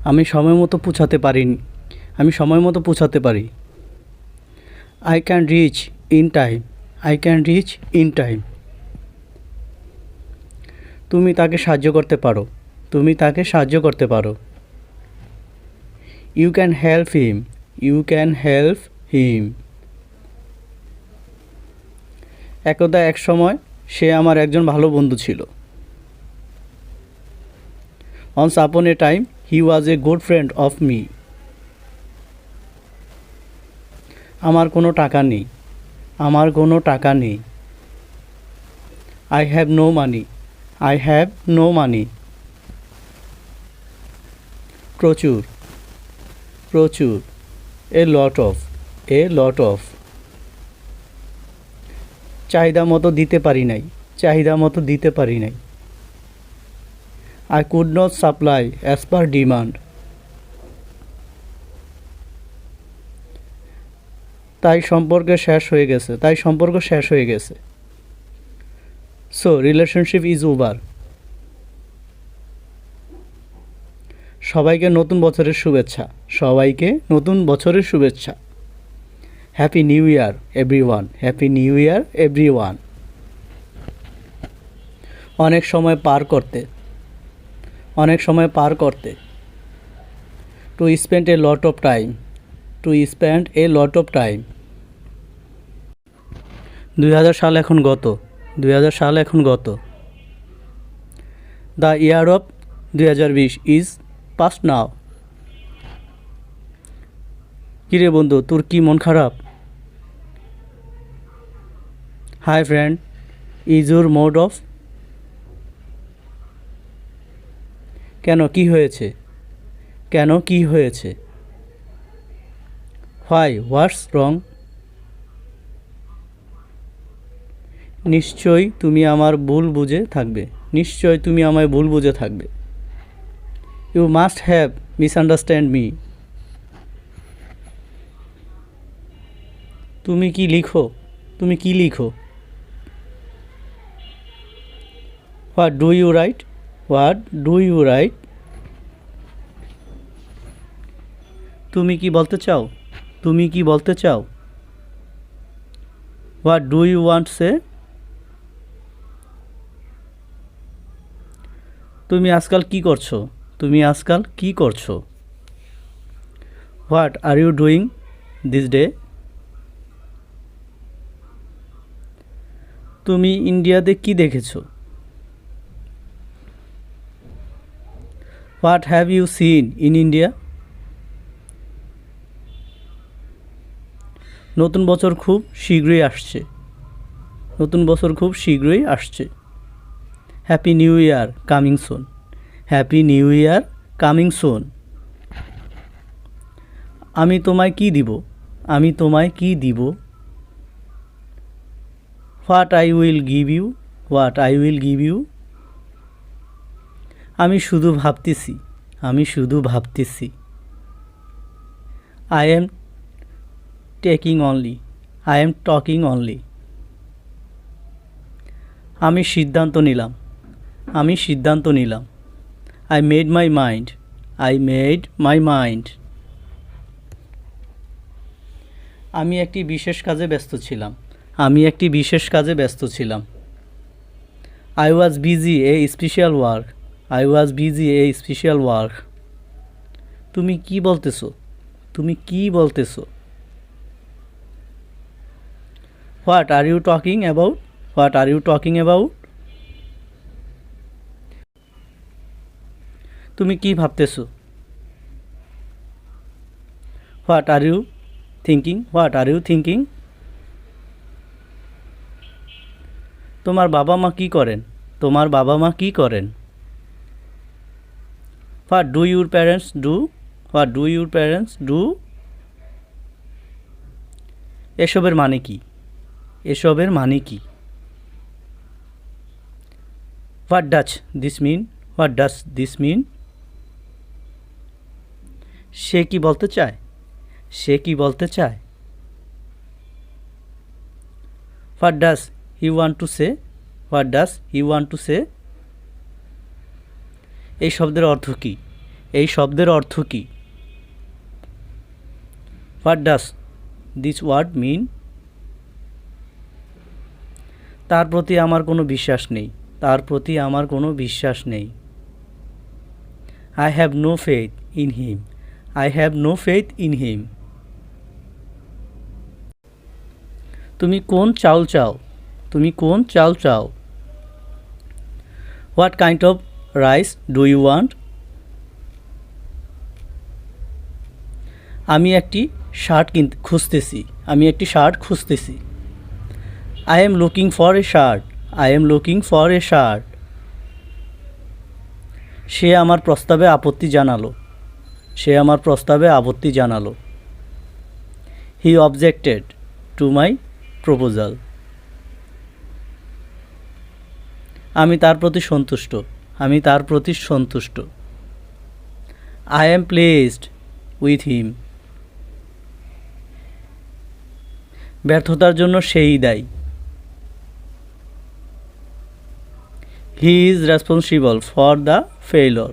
আমি সময় মতো পৌঁছাতে পারিনি। আমি সময় মতো পৌঁছাতে পারি। I can reach in time. I can reach in time. তুমি তাকে সাহায্য করতে পারো। তুমি তাকে সাহায্য করতে পারো। You can help him. You can help him. একদা এক সময় সে আমার একজন ভালো বন্ধু ছিল। Once upon a time he was a good friend of me. আমার কোনো টাকা নেই। আমার কোনো টাকা নেই। I have no money. I have no money. প্রচুর। প্রচুর। A lot of. A lot of. চাহিদা মতো দিতে পারি নাই। চাহিদা মতো দিতে পারি নাই। I could not supply as per demand. তাই সম্পর্ক শেষ হয়ে গেছে। তাই সম্পর্ক শেষ হয়ে গেছে। So relationship is over. সবাইকে নতুন বছরের শুভেচ্ছা। সবাইকে নতুন বছরের শুভেচ্ছা। Happy new year everyone. Happy new year everyone. অনেক সময় পার করতে। অনেক সময় পার করতে। To spend a lot of time. To spend a lot of time. 2000 সাল এখন গত। 2000 সাল এখন গত। The year of 2020 is past now. কিরে বন্ধু, তোর কি মন খারাপ? Hi friend, is your mode of. কেন, কি হয়েছে? কেন, কি হয়েছে? হোয়াই, হোয়াটস রং? নিশ্চয়ই তুমি আমার ভুল বুঝে থাকবে। নিশ্চয় তুমি আমায় ভুল বুঝে থাকবে। You must have misunderstand me. তুমি কি লিখো? তুমি কি লিখো? What do you write? What do you write? তুমি কি বলতে চাও? তুমি কি বলতে চাও? What do you want say? তুমি আজকাল কি করছো? তুমি আজকাল কি করছো? What are you doing this day? তুমি ইন্ডিয়াতে কি দেখেছো? What have you seen in India? নতুন বছর খুব শীঘ্রই আসছে। নতুন বছর খুব শীঘ্রই আসছে। Happy new year coming soon. Happy new year coming soon. আমি তোমায় কি দিব? আমি তোমায় কি দিব? What I will give you. What I will give you. আমি শুধু ভাবতেছি। আমি শুধু ভাবতেছি। I am taking only. I am talking only. আমি সিদ্ধান্ত নিলাম। আমি সিদ্ধান্ত নিলাম। I made my mind. I made my mind. আমি একটি বিশেষ কাজে ব্যস্ত ছিলাম। আমি একটি বিশেষ কাজে ব্যস্ত ছিলাম। I was busy a special work. I was busy a special work. তুমি কি বলতেছো? তুমি কি বলতেছো? What are you talking about? What are you talking about? তুমি কি ভাবতেছো? What are you thinking? What are you thinking? তোমার বাবা মা কি করেন? তোমার বাবা মা কি করেন? What do your parents do? What do your parents do? এসবের মানে কি? এসবের মানে কি? What does this mean? What does this mean? সে কি বলতে চায়? সে কি বলতে চায়? What does he want to say? What does he want to say? এই শব্দের অর্থ কী? এই শব্দের অর্থ কী? What does this word mean? তার প্রতি আমার কোনো বিশ্বাস নেই। তার প্রতি আমার কোনো বিশ্বাস নেই। I have no faith in him. I have no faith in him. তুমি কোন চাউল চাও? তুমি কোন চাল চাও? What kind of rice do you want? আমি একটি শার্ট খুঁজতেছি। আমি একটি শার্ট খুঁজতেছি। I am looking for a shirt. I am looking for a shirt. সে আমার প্রস্তাবে আপত্তি জানালো। সে আমার প্রস্তাবে আপত্তি জানালো। He objected to my proposal. আমি তার প্রতি সন্তুষ্ট। আমি তার প্রতি সন্তুষ্ট। I am pleased with him. ব্যর্থতার জন্য সেই দায়ী। He is responsible for the failure.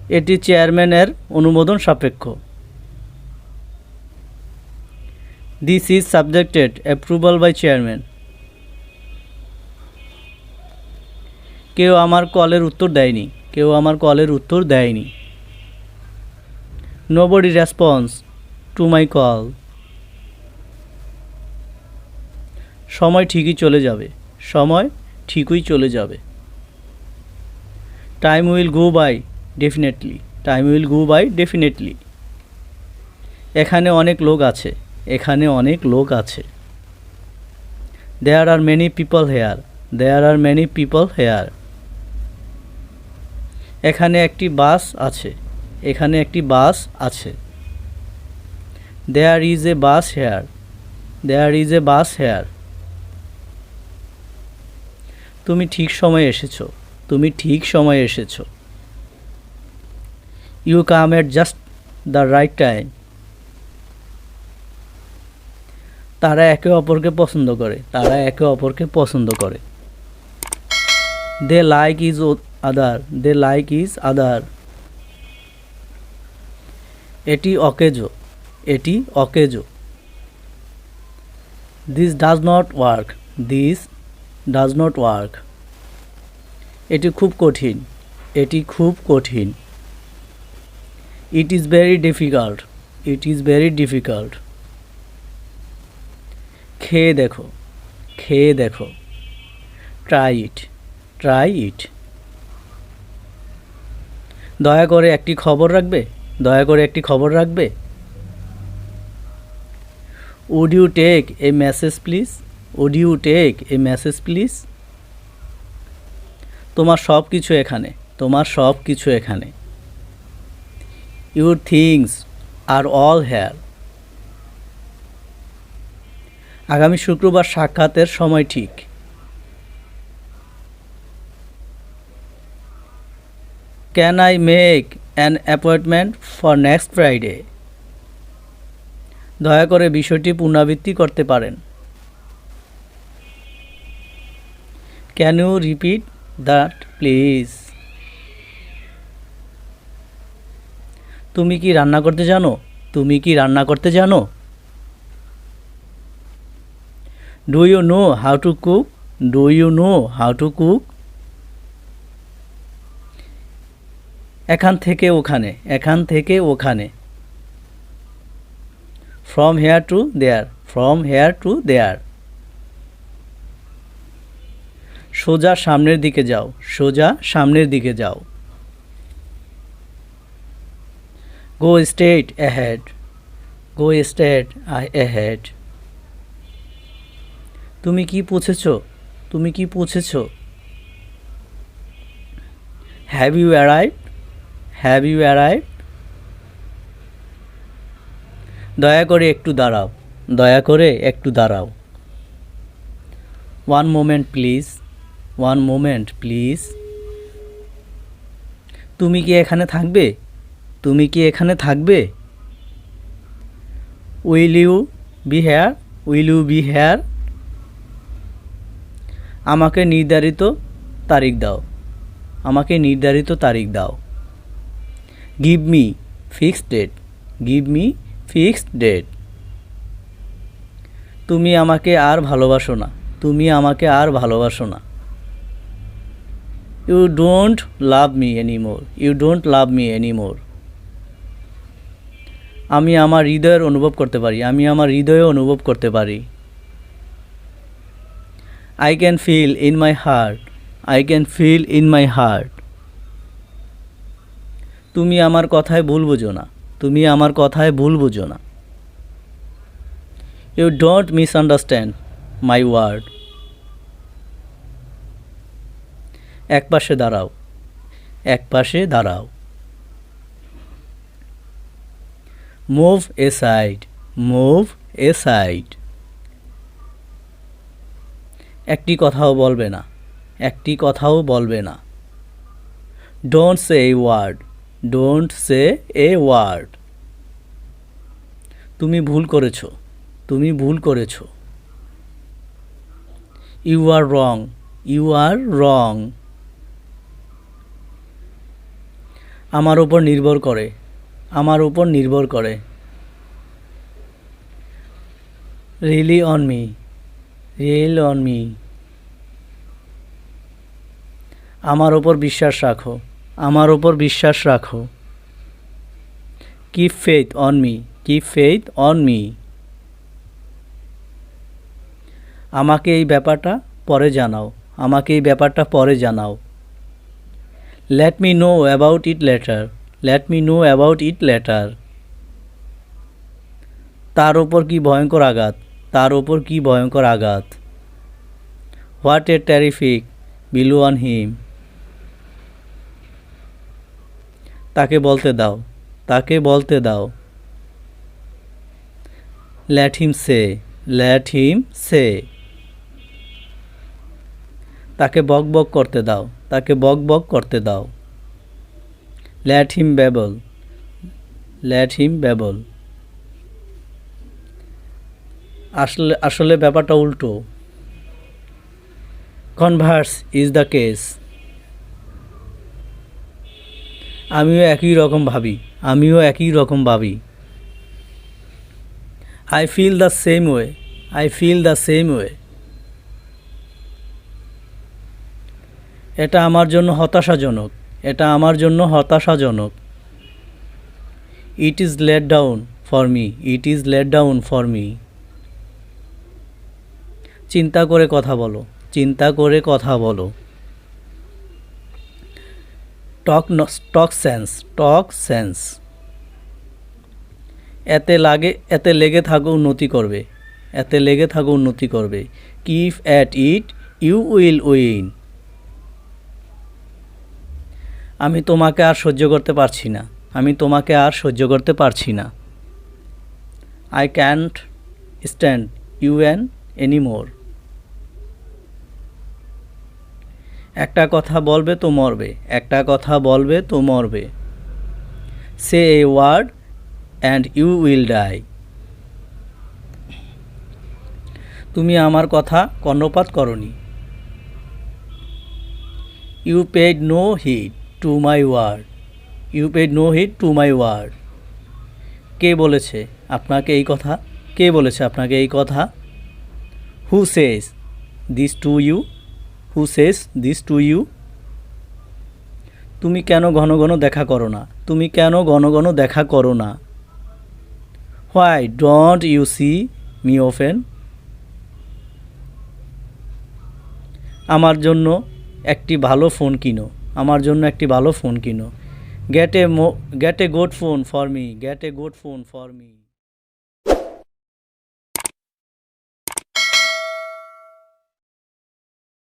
এটি চেয়ারম্যানের অনুমোদন সাপেক্ষ। This is subjected approval by chairman. কেউ আমার কলের উত্তর দেয়নি। কেউ আমার কলের উত্তর দেয়নি। Nobody response to my call. সময় ঠিকই চলে যাবে। সময় ঠিকই চলে যাবে। Time will go by definitely. Time will go by definitely. এখানে অনেক লোক আছে। এখানে অনেক লোক আছে। There are many people here. There are many people here. এখানে একটি বাস আছে। এখানে একটি বাস আছে। There is a bus here. There is a bus here. তুমি ঠিক সময়ে এসেছো। তুমি ঠিক সময়ে এসেছো। You come at just the right time. তারা একে অপরকে পছন্দ করে। তারা একে অপরকে পছন্দ করে। They like each other. They like each other. এটি অকেজো। এটি অকেজো। This does not work. This does not work. এটি খুব কঠিন। এটি খুব কঠিন। It is very difficult. It is very difficult. খেয়ে দেখো। খেয়ে দেখো। Try it. Try it. দয়া করে একটি খবর রাখবে। দয়া করে একটি খবর রাখবে। Would you take a message please? Would you take a message please? তোমার সব কিছু এখানে। তোমার সব কিছু এখানে। Your things are all here. আগামী শুক্রবার সাক্ষাতের সময় ঠিক। Can I make an appointment for next Friday? দয়া করে বিষয়টি পুনরাবৃত্তি করতে পারেন। Can you repeat that please? তুমি কি রান্না করতে জানো? তুমি কি রান্না করতে জানো? Do you know how to cook? Do you know how to cook? এখান থেকে ওখানে। এখান থেকে ওখানে। From here to there. From here to there. সোজা সামনের দিকে যাও। সোজা সামনের দিকে যাও। Go straight ahead. Go straight ahead. তুমি কি পৌঁছেছো? তুমি কি পৌঁছেছো? Have you arrived? Have you arrived? দয়া করে একটু দাঁড়াও। দয়া করে একটু দাঁড়াও। One moment please. One moment please. তুমি কি এখানে থাকবে? তুমি কি এখানে থাকবে? Will you be here? Will you be here? আমাকে নির্ধারিত তারিখ দাও। আমাকে নির্ধারিত তারিখ দাও। Give me fixed date, give me fixed date. তুমি আমাকে আর ভালোবাসো না, তুমি আমাকে আর ভালোবাসো না। You don't love me anymore, you don't love me anymore. আমি আমার হৃদয়ের অনুভব করতে পারি, আমি আমার হৃদয়ে অনুভব করতে পারি। I can fill in my heart, I can fill in my heart. তুমি আমার কথায় ভুল বুঝো না, তুমি আমার কথায় ভুল বুঝো না। You don't misunderstand my word. এক পাশে দাঁড়াও, এক পাশে দাঁড়াও। Move aside, move aside. একটি কথাও বলবে না, একটি কথাও বলবে না। Don't say a word, don't say a word. তুমি ভুল করেছো, তুমি ভুল করেছো। You are wrong, you are wrong. আমার উপর নির্ভর করে, আমার উপর নির্ভর করে। Rely on me, rely on me. আমার উপর বিশ্বাস রাখো, আমার উপর বিশ্বাস রাখো। Keep faith on me, keep faith on me. আমাকে এই ব্যাপারটা পরে জানাও, আমাকে এই ব্যাপারটা পরে জানাও। Let me know about it later, let me know about it later. তার ওপর কি ভয়ঙ্কর আঘাত, তার ওপর কি ভয়ঙ্কর আঘাত। What a terrific below on him. তাকে বলতে দাও, তাকে বলতে দাও। লেট হিম সে, লেট হিম সে। তাকে বক বক করতে দাও, তাকে বক বক করতে দাও। Let him babble, let him babble. আসলে আসলে ব্যাপারটা উল্টো। Converse is the case. আমিও একই রকম ভাবি, আমিও একই রকম ভাবি। I feel the same way, I feel the same way. এটা আমার জন্য হতাশাজনক, এটা আমার জন্য হতাশাজনক। It is let down for me, it is let down for me. চিন্তা করে কথা বলো, চিন্তা করে কথা বলো। Talk sense, talk sense. এতে লেগে থাকো উন্নতি করবে, এতে লেগে থাকো উন্নতি করবে। Keep at it you will win. আমি তোমাকে আর সহ্য করতে পারছি না, আমি তোমাকে আর সহ্য করতে পারছি না। I can't stand you anymore. একটা কথা বলবে তো মরবে, একটা কথা বলবে তো মরবে। Say a word and you will die. তুমি আমার কথা কর্ণপাত করনি। You paid no heed to my word, you paid no heed to my word. কে বলেছে আপনাকে এই কথা, কে বলেছে আপনাকে এই কথা। Who says this to you, who says this to you. তুমি কেন ঘন ঘন দেখা করো না, তুমি কেন ঘন ঘন দেখা করো না। Why don't you see me often. আমার জন্য একটি ভালো ফোন কিনো, আমার জন্য একটি ভালো ফোন কিনো। Gate a good phone for me, gate a good phone for me.